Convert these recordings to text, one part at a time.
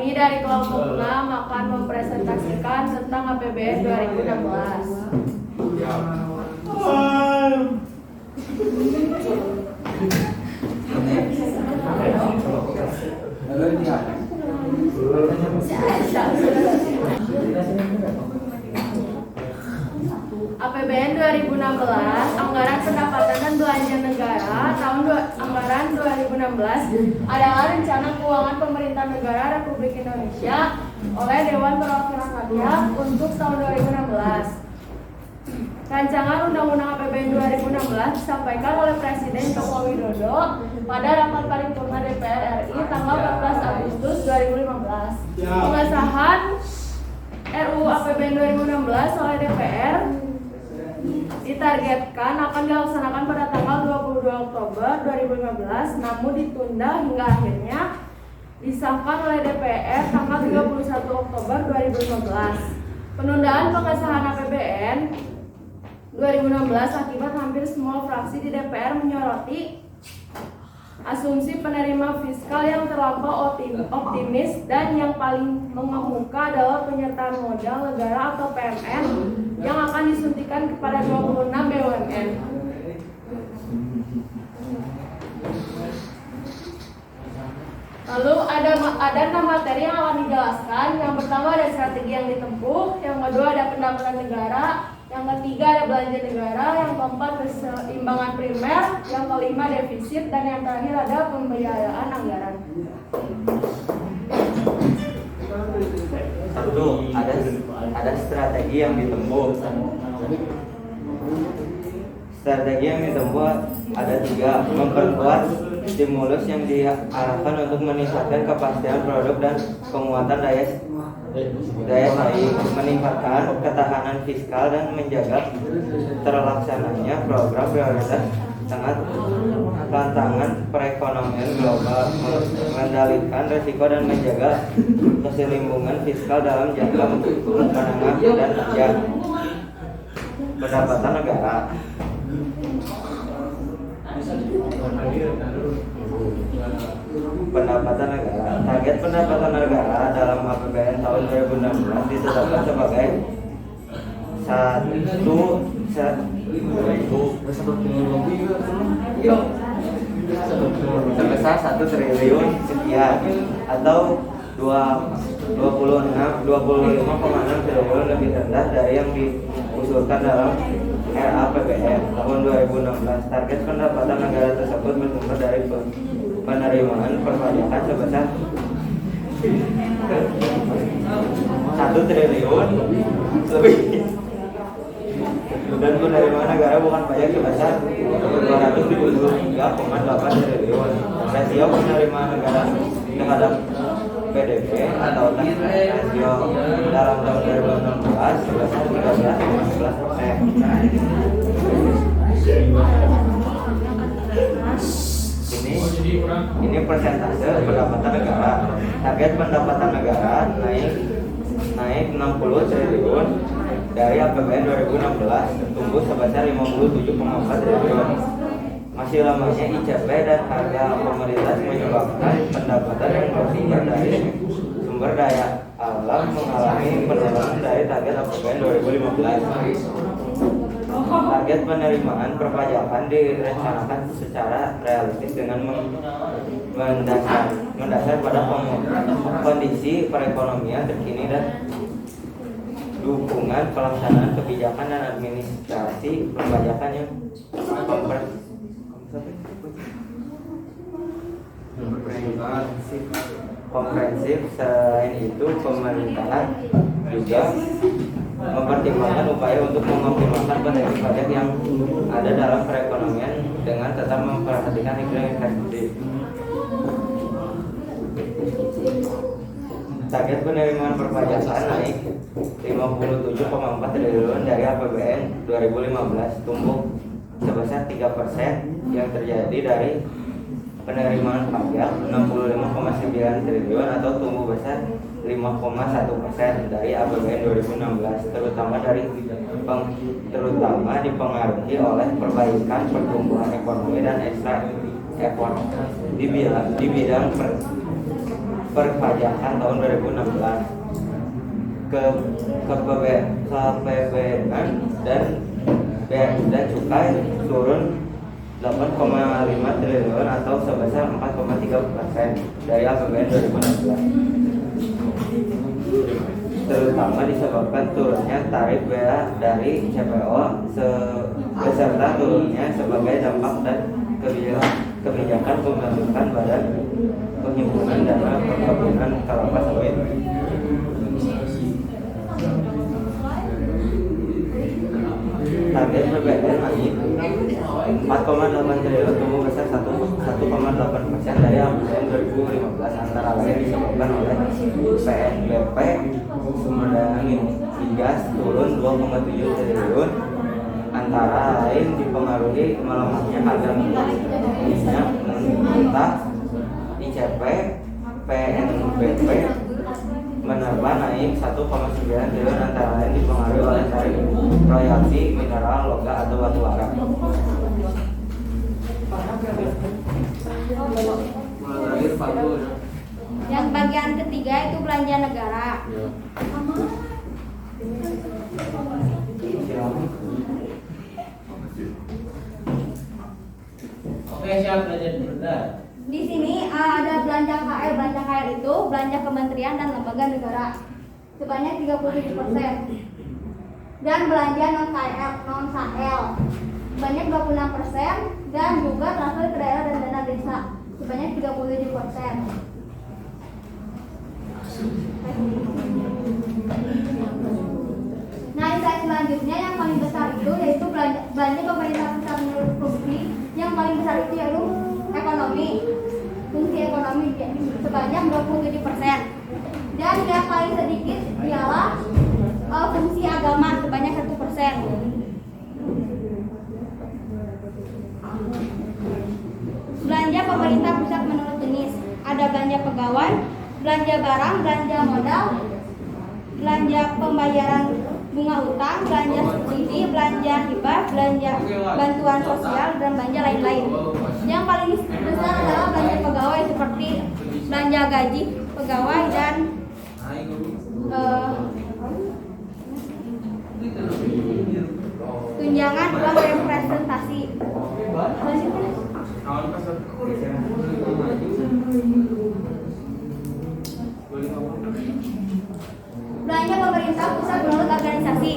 Kami dari kelompok 6 akan mempresentasikan tentang APBN 2016. APBN 2016, anggaran pendapatan dan belanja negara tahun anggaran 2016 adalah rencana keuangan pemerintah negara Republik Indonesia oleh Dewan Perwakilan Rakyat untuk tahun 2016. Rancangan Undang-Undang APBN 2016 disampaikan oleh Presiden Joko Widodo pada rapat paripurna DPR RI tanggal 14 Agustus 2015. Pengesahan RUU APBN 2016 oleh DPR ditargetkan akan dilaksanakan pada tanggal 22 Oktober 2015, namun ditunda hingga akhirnya disahkan oleh DPR tanggal 31 Oktober 2015. Penundaan pengesahan APBN 2016 akibat hampir semua fraksi di DPR menyoroti asumsi penerima fiskal yang terlampau optimis dan yang paling mengemuka adalah penyertaan modal negara atau PMN yang akan disuntikan kepada 26 BUMN. Lalu ada 6 materi yang akan dijelaskan. Yang pertama ada strategi yang ditempuh, yang kedua ada pendapatan negara, yang ketiga ada belanja negara, yang keempat keseimbangan primer, yang kelima defisit, dan yang terakhir ada pembiayaan anggaran. Satu, ada strategi yang ditempuh. Strategi yang ditempuh ada 3: memperkuat stimulus yang diarahkan untuk meningkatkan kepastian produk dan penguatan daya saing, meningkatkan ketahanan fiskal dan menjaga terlaksananya program prioritas tengah tantangan perekonomian global, mengendalikan risiko dan menjaga keseimbangan fiskal dalam jangka menengah dan panjang. Pendapatan negara. Pendapatan negara. Target pendapatan negara dalam APBN tahun 2016 ditetapkan sebagai sebesar 1 triliun sekian atau 25,6 triliun, lebih rendah dari yang diusulkan dalam RAPBN tahun 2016. Target pendapatan negara tersebut bersumber dari penerimaan perpajakan sebesar 1 triliun lebih dan penerimaan negara bukan pajak sebesar 273,8 triliun. Rasio penerimaan negara terhadap PDB atau tax ratio dalam tahun 2016 sebesar 13,11%. Ini persentase pendapatan negara. Target pendapatan negara naik 60 triliun dari APBN 2016, tumbuh sebesar 57,4 triliun. Masih lamanya ICP dan harga komoditas menyebabkan pendapatan yang bersumber dari sumber daya alam mengalami penurunan dari target APBN 2015. Target penerimaan perpajakan direncanakan secara realistis dengan mendasar pada kondisi perekonomian terkini dan dukungan pelaksanaan kebijakan dan administrasi perpajakan yang komprehensif. Selain itu, pemerintahan juga mempertimbangkan upaya untuk mengoptimalkan potensi pajak yang ada dalam perekonomian dengan tetap memperhatikan iklim investasi. Target penerimaan perpajakan naik 57,4 triliun dari APBN 2015, tumbuh sebesar 3% yang terjadi dari penerimaan pajak 65,9 triliun atau tumbuh besar 5,1% dari APBN 2016, terutama dipengaruhi oleh perbaikan pertumbuhan ekonomi dan ekstra ekspor di bidang perpajakan tahun 2016 ke KPBN dan bea cukai turun 8,5 triliun atau sebesar 4,3% dari APBN 2016, terutama disebabkan turunnya tarif bea dari CPO beserta turunnya sebagai dampak dan kebijakan pembentukan badan penghimpunan dana perkebunan kelapa sawit. Target PBN naik 4,8 triliun, tumbuh besar 1,8% dari APBN 2015, antara lain disebabkan oleh PNBP sumber daya migas turun 2,7 triliun, antara lain dipengaruhi melemahnya harga minyak mentah. ICP PNBP menerba naik 1,9 triliun, antara lain dipengaruhi oleh tarif royalti mineral, logam atau batu bara. Yang bagian ketiga itu belanja negara. Oke, siap belajar benar. Di sini ada belanja KL. Belanja KL itu belanja kementerian dan lembaga negara sebanyak 37%. Dan belanja non KL sebanyak 26%, dan juga transfer ke daerah dan dana desa sebanyak 37%. Nah, di slide selanjutnya yang paling besar itu yaitu belanja pemerintah pusat menurut fungsi. Yang paling besar itu yaitu ekonomi, fungsi ekonomi sebanyak 27%. Dan yang paling sedikit ialah fungsi agama sebanyak 1%. Belanja pemerintah pusat menurut jenis, ada belanja pegawai, belanja barang, belanja modal, belanja pembayaran bunga utang, belanja subsidi, belanja hibah, belanja bantuan sosial, dan belanja lain-lain. Yang paling besar adalah belanja pegawai seperti belanja gaji pegawai dan tunjangan uang representasi. Belanja pemerintah pusat menurut organisasi.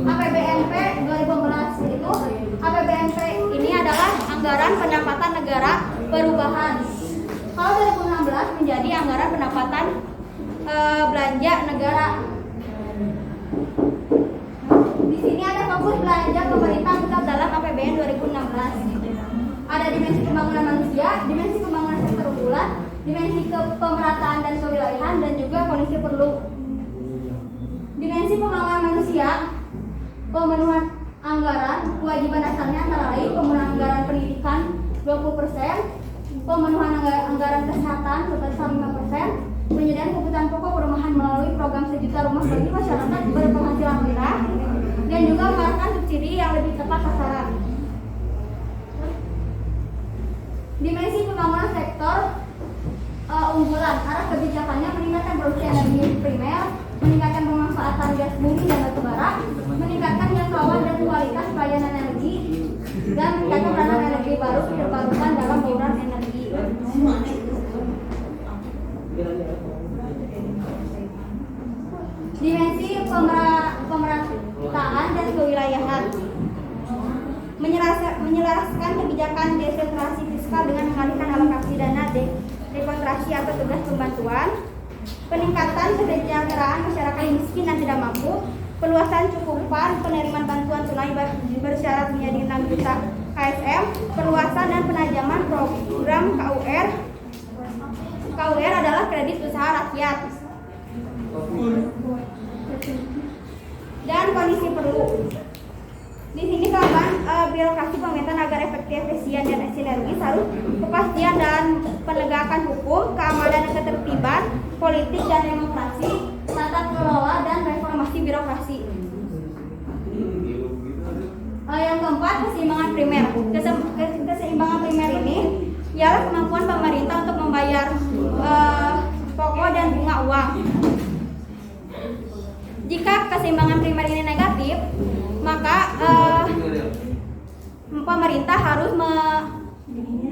APBNP 2015 itu, APBNP ini adalah anggaran pendapatan negara perubahan. Kalau 2016 menjadi anggaran pendapatan belanja negara. Di sini ada fokus belanja pemerintah pusat dalam APBN 2016. Ada dimensi pembangunan manusia, dimensi pembangunan sektor unggulan, dimensi pemerataan dan kewilayahan, dan juga kondisi perlu. Dimensi pembangunan manusia, pemenuhan anggaran, kewajiban dasarnya antara lain pemenuhan anggaran pendidikan 20%, pemenuhan anggaran kesehatan sebesar 5%, penyediaan kebutuhan pokok perumahan melalui program 1 juta rumah bagi masyarakat berpenghasilan rendah, dan juga mengarahkan subsidi yang lebih tepat sasaran. Dimensi pembangunan sektor unggulan, arah kebijakannya meningkatkan produksi energi primer, meningkatkan pemanfaatan gas bumi dan batu bara, meningkatkan jangkauan dan kualitas pelayanan energi, dan meningkatkan peranan energi baru terbarukan dalam bauran energi. Dimensi pemerataan dan kewilayahan, menyelaraskan kebijakan desentralisasi fiskal dengan mengalihkan alokasi dana dekonstruksi atau tugas pembantuan, peningkatan kesejahteraan masyarakat yang miskin dan tidak mampu, perluasan cukupan penerimaan bantuan tunai bersyarat menjadi 6 juta KSM, perluasan dan penajaman program KUR. KUR adalah kredit usaha rakyat. Dan kondisi perlu. Di sini kawan, birokrasi pemerintahan agar efektif, efisien, dan sinergis harus kepastian dan penegakan hukum, keamanan dan ketertiban, politik dan demokrasi, tata kelola dan reformasi birokrasi. Yang keempat, keseimbangan primer. Keseimbangan primer ini ialah kemampuan pemerintah untuk membayar pokok dan bunga uang. Jika keseimbangan primer ini negatif, maka pemerintah harus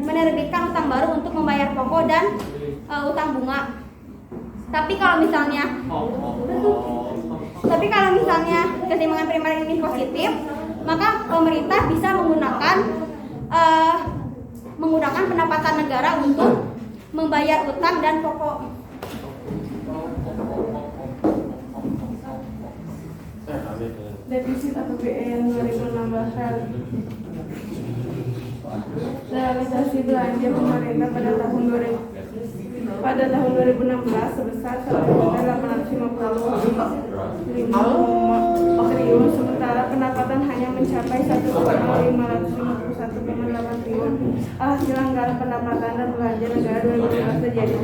menerbitkan utang baru untuk membayar pokok dan utang bunga. Tapi kalau misalnya keseimbangan primer ini positif, maka pemerintah bisa menggunakan pendapatan negara untuk membayar utang dan pokok. Defisit APBN 2016 realisasi belanja pemerintah pada tahun 2016 sebesar 1.850 triliun, sementara pendapatan hanya mencapai 1.551,8 triliun. Hasil anggaran pendapatan dan belanja negara 2016 terjadi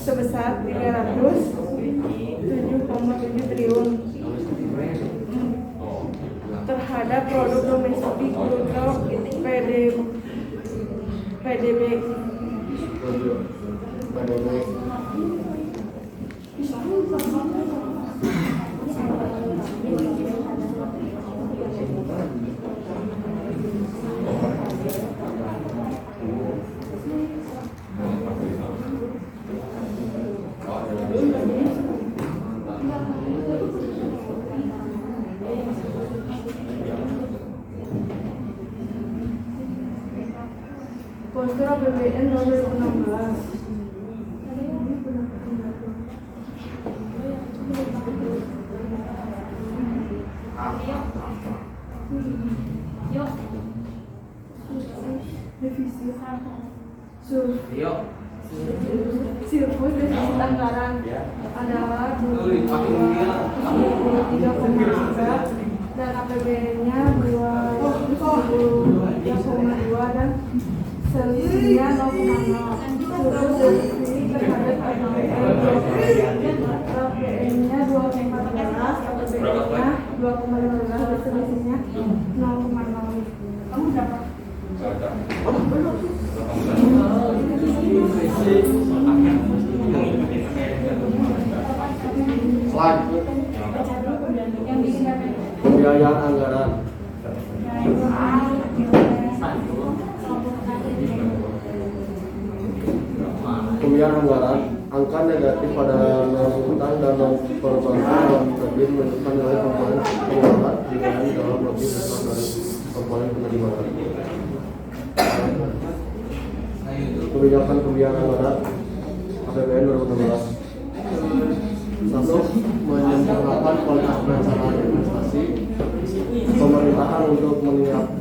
sebesar 307,7 triliun terhadap produk domestik bruto PDB. Postur APBN 2016. Defisit surplus defisit anggaran adalah 23,3 dan APBN-nya 23,2 dan selisihnya 0,0. Surplus defisit terhadap APBN-nya 2,14, APBN-nya 2,15 dan selisihnya 0,0. Kamu dapat? Belum. Pembiayaan anggaran. Pembiayaan anggaran, angka negatif pada non utang dan non perbankan dalam kredit menunjukkan nilai komponen pengeluaran dibayar dalam lebih besar dari komponen penerimaan. Kebijakan pembiayaan anggaran APBN 2016. 1. Menyempurnakan kualitas perencanaan investasi pemerintahan untuk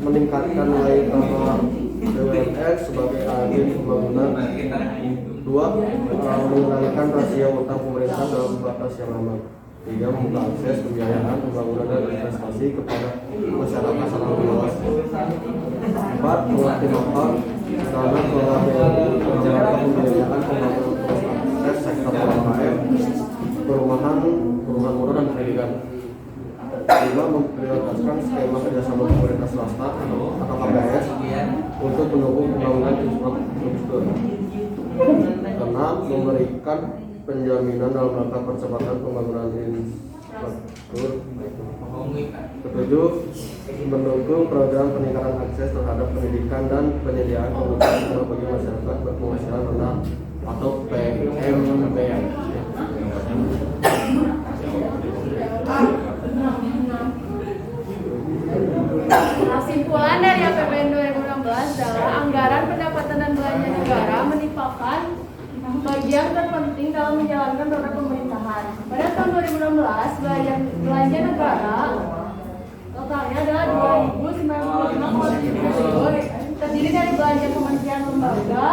meningkatkan nilai tambah BUMN sebagai agen pembangunan. 2. Mengendalikan rasio utang pemerintah dalam batas yang aman. 3. Membuka akses pembiayaan pembangunan dan investasi kepada masyarakat secara luas. 4. Mengoptimalkan dana kelola BUMN dalam pembiayaan pembangunan akses sektor UMKM, perumahan murah dan pendidikan. 5. Memprioritaskan skema kerjasama pemerintah swasta atau KPS untuk mendukung pembangunan infrastruktur. 6. Memberikan penjaminan dalam rangka percepatan pembangunan infrastruktur. 7. Mendukung program peningkatan akses terhadap pendidikan dan penyediaan kebutuhan bagi masyarakat berpenghasilan rendah atau PMBN. Kesimpulan dari APBN 2016 adalah anggaran pendapatan dan belanja negara menimpakan bagian terpenting dalam menjalankan roda pemerintahan. Pada tahun 2016, belanja negara totalnya adalah 2.095,7 triliun, terdiri dari belanja kementerian lembaga,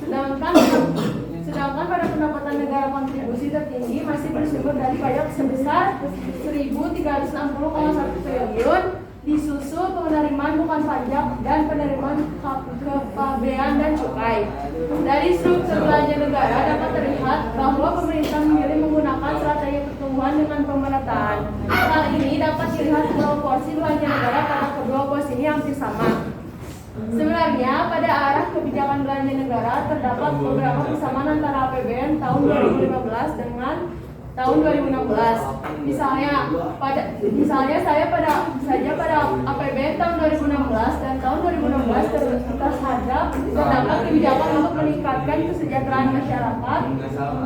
sedangkan pada pendapatan negara kontribusi tertinggi masih bersumber dari pajak sebesar 1.360,1 triliun, disusul penerimaan bukan pajak dan penerimaan kepabean dan cukai. Dari struktur belanja negara dapat terlihat bahwa pemerintah memilih menggunakan strategi pertumbuhan dengan pemerataan. Hal ini dapat dilihat proporsi belanja negara pada kedua pos ini hampir sama. Sebenarnya pada arah kebijakan belanja negara terdapat beberapa kesamaan antara APBN tahun 2015 dengan tahun 2016. Misalnya saya pada APBN tahun 2016 dan tahun 2016 terdapat kebijakan untuk meningkatkan kesejahteraan masyarakat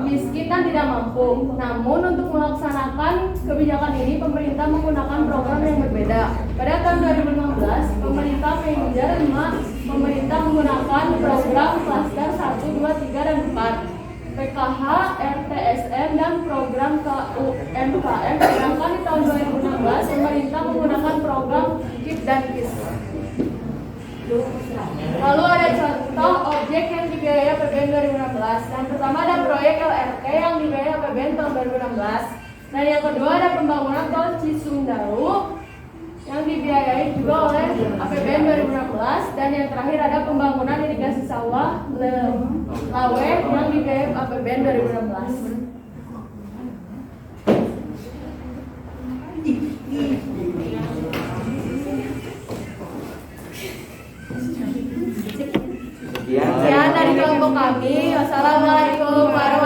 miskin dan tidak mampu. Namun untuk melaksanakan kebijakan ini pemerintah menggunakan program yang berbeda. Pada tahun 2016 pemerintah pemerintah menggunakan program klaster 1, 2, 3, dan 4. PKH, RTSM, dan program KUMKM. Sedangkan di tahun 2016 pemerintah menggunakan program KIP dan KIS. Lalu ada contoh objek yang dibiayai APBN 2016. Yang pertama ada proyek LRT yang dibiayai APBN tahun 2016. Dan yang kedua ada pembangunan tol Cisumdawu yang dibiayai juga oleh APBN 2016. Dan yang terakhir ada pembangunan irigasi sawah Lawe yang dibiayai APBN 2016. Sekian dari kelompok kami. Wassalamualaikum warahmatullahi wabarakatuh.